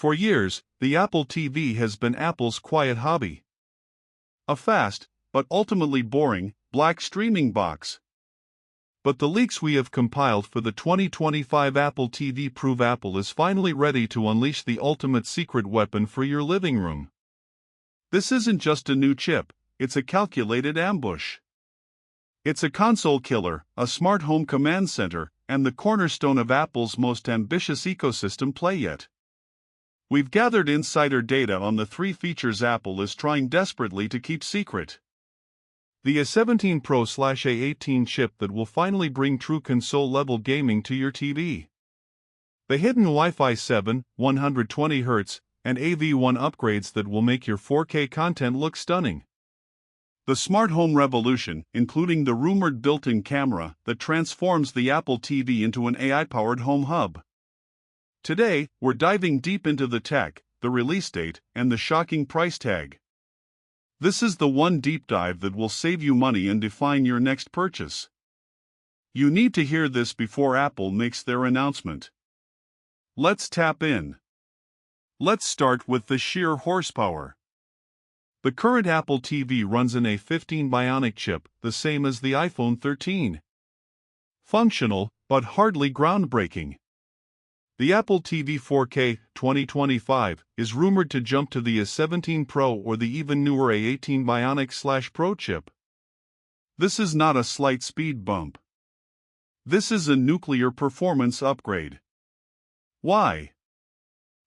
For years, the Apple TV has been Apple's quiet hobby. A fast, but ultimately boring, black streaming box. But the leaks we have compiled for the 2025 Apple TV prove Apple is finally ready to unleash the ultimate secret weapon for your living room. This isn't just a new chip, it's a calculated ambush. It's a console killer, a smart home command center, and the cornerstone of Apple's most ambitious ecosystem play yet. We've gathered insider data on the three features Apple is trying desperately to keep secret. The A18 Pro/A18 chip that will finally bring true console-level gaming to your TV. The hidden Wi-Fi 7, 120Hz, and AV1 upgrades that will make your 4K content look stunning. The smart home revolution, including the rumored built-in camera that transforms the Apple TV into an AI-powered home hub. Today, we're diving deep into the tech, the release date, and the shocking price tag. This is the one deep dive that will save you money and define your next purchase. You need to hear this before Apple makes their announcement. Let's tap in. Let's start with the sheer horsepower. The current Apple TV runs an A15 Bionic Chip, the same as the iPhone 13. Functional, but hardly groundbreaking. The Apple TV 4K 2025 is rumored to jump to the A17 Pro or the even newer A18 Bionic/Pro chip. This is not a slight speed bump. This is a nuclear performance upgrade. Why?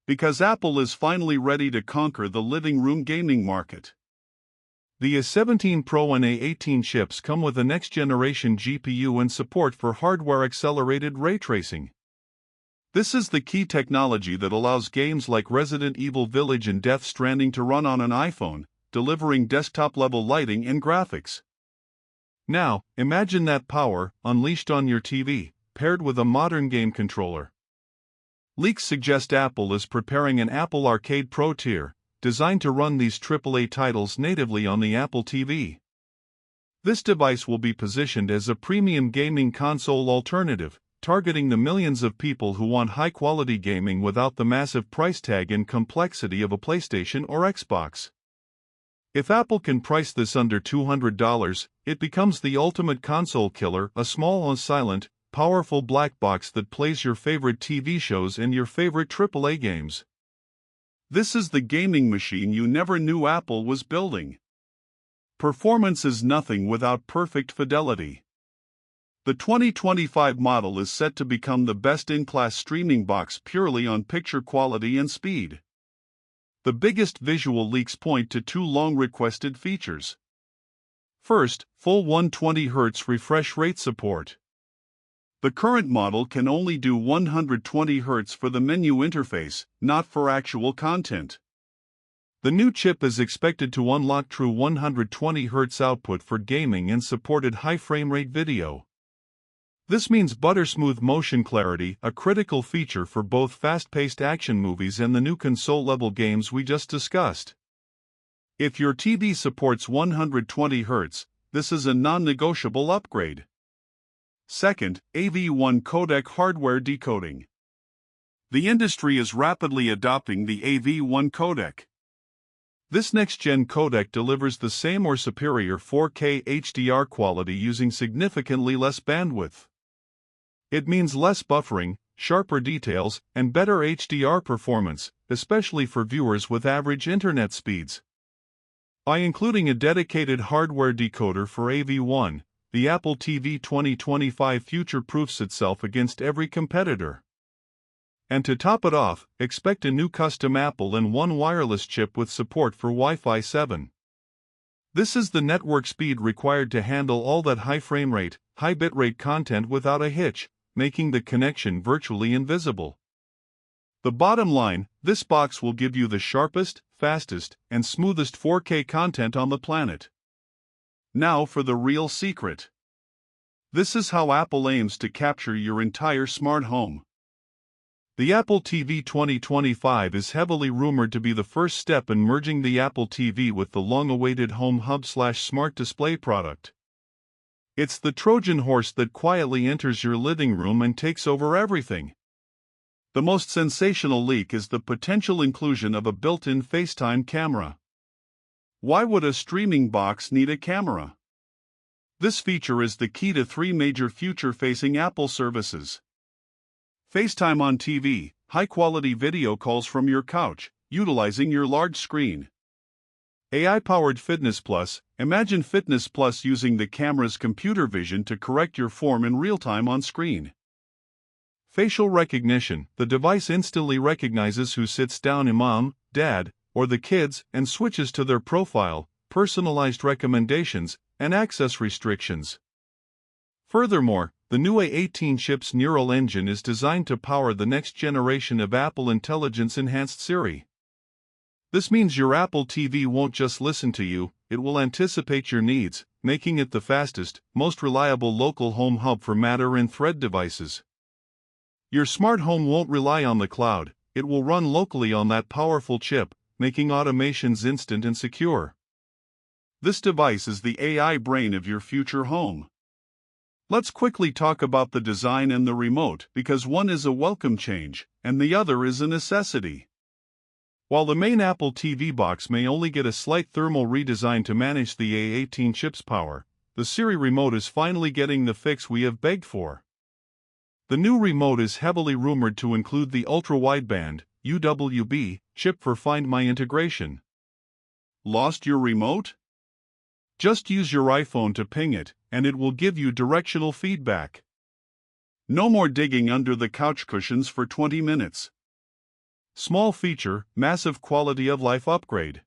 Because Apple is finally ready to conquer the living room gaming market. The A17 Pro and A18 chips come with a next-generation GPU and support for hardware-accelerated ray tracing. This is the key technology that allows games like Resident Evil Village and Death Stranding to run on an iPhone, delivering desktop-level lighting and graphics. Now, imagine that power, unleashed on your TV, paired with a modern game controller. Leaks suggest Apple is preparing an Apple Arcade Pro tier, designed to run these AAA titles natively on the Apple TV. This device will be positioned as a premium gaming console alternative, targeting the millions of people who want high-quality gaming without the massive price tag and complexity of a PlayStation or Xbox. If Apple can price this under $200, it becomes the ultimate console killer, a small and silent, powerful black box that plays your favorite TV shows and your favorite AAA games. This is the gaming machine you never knew Apple was building. Performance is nothing without perfect fidelity. The 2025 model is set to become the best-in-class streaming box purely on picture quality and speed. The biggest visual leaks point to two long-requested features. First, full 120Hz refresh rate support. The current model can only do 120Hz for the menu interface, not for actual content. The new chip is expected to unlock true 120Hz output for gaming and supported high frame rate video. This means butter-smooth motion clarity, a critical feature for both fast-paced action movies and the new console-level games we just discussed. If your TV supports 120Hz, this is a non-negotiable upgrade. Second, AV1 Codec hardware decoding. The industry is rapidly adopting the AV1 Codec. This next-gen codec delivers the same or superior 4K HDR quality using significantly less bandwidth. It means less buffering, sharper details, and better HDR performance, especially for viewers with average internet speeds. By including a dedicated hardware decoder for AV1, the Apple TV 2025 future-proofs itself against every competitor. And to top it off, expect a new custom Apple and One wireless chip with support for Wi-Fi 7. This is the network speed required to handle all that high frame rate, high bitrate content without a hitch, making the connection virtually invisible. The bottom line, this box will give you the sharpest, fastest, and smoothest 4K content on the planet. Now for the real secret. This is how Apple aims to capture your entire smart home. The Apple TV 2025 is heavily rumored to be the first step in merging the Apple TV with the long-awaited Home Hub/Smart Display product. It's the Trojan horse that quietly enters your living room and takes over everything. The most sensational leak is the potential inclusion of a built-in FaceTime camera. Why would a streaming box need a camera? This feature is the key to three major future-facing Apple services. FaceTime on TV, high-quality video calls from your couch, utilizing your large screen. AI-powered Fitness Plus, imagine Fitness Plus using the camera's computer vision to correct your form in real time on screen. Facial recognition, the device instantly recognizes who sits down, mom, dad, or the kids, and switches to their profile, personalized recommendations, and access restrictions. Furthermore, the new A18 chip's neural engine is designed to power the next generation of Apple Intelligence-enhanced Siri. This means your Apple TV won't just listen to you, it will anticipate your needs, making it the fastest, most reliable local home hub for Matter and Thread devices. Your smart home won't rely on the cloud, it will run locally on that powerful chip, making automations instant and secure. This device is the AI brain of your future home. Let's quickly talk about the design and the remote, because one is a welcome change, and the other is a necessity. While the main Apple TV box may only get a slight thermal redesign to manage the A18 chip's power, the Siri remote is finally getting the fix we have begged for. The new remote is heavily rumored to include the ultra-wideband UWB chip for Find My integration. Lost your remote? Just use your iPhone to ping it, and it will give you directional feedback. No more digging under the couch cushions for 20 minutes. Small feature, massive quality of life upgrade.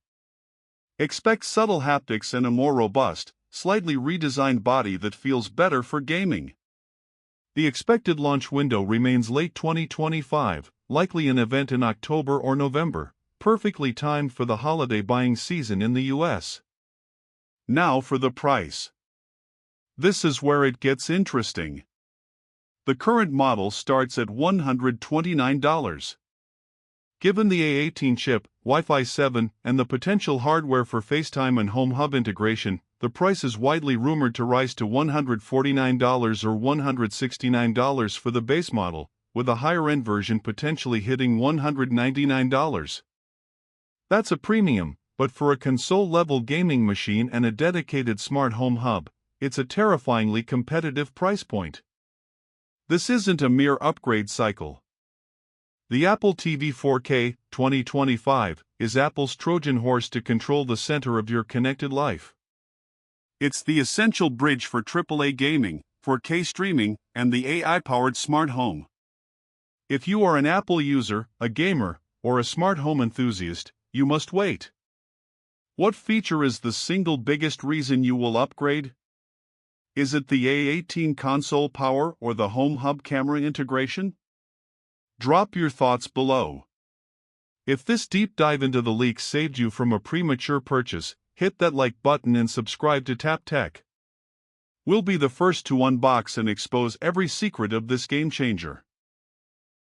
Expect subtle haptics and a more robust, slightly redesigned body that feels better for gaming. The expected launch window remains late 2025, likely an event in October or November, perfectly timed for the holiday buying season in the US. Now for the price. This is where it gets interesting. The current model starts at $129. Given the A18 chip, Wi-Fi 7, and the potential hardware for FaceTime and Home Hub integration, the price is widely rumored to rise to $149 or $169 for the base model, with a higher-end version potentially hitting $199. That's a premium, but for a console-level gaming machine and a dedicated smart home hub, it's a terrifyingly competitive price point. This isn't a mere upgrade cycle. The Apple TV 4K 2025 is Apple's Trojan Horse to control the center of your connected life. It's the essential bridge for AAA gaming, 4K streaming, and the AI-powered smart home. If you are an Apple user, a gamer, or a smart home enthusiast, you must wait. What feature is the single biggest reason you will upgrade? Is it the A18 console power or the Home Hub camera integration? Drop your thoughts below. If this deep dive into the leaks saved you from a premature purchase, hit that like button and subscribe to Tap Tech. We'll be the first to unbox and expose every secret of this game changer.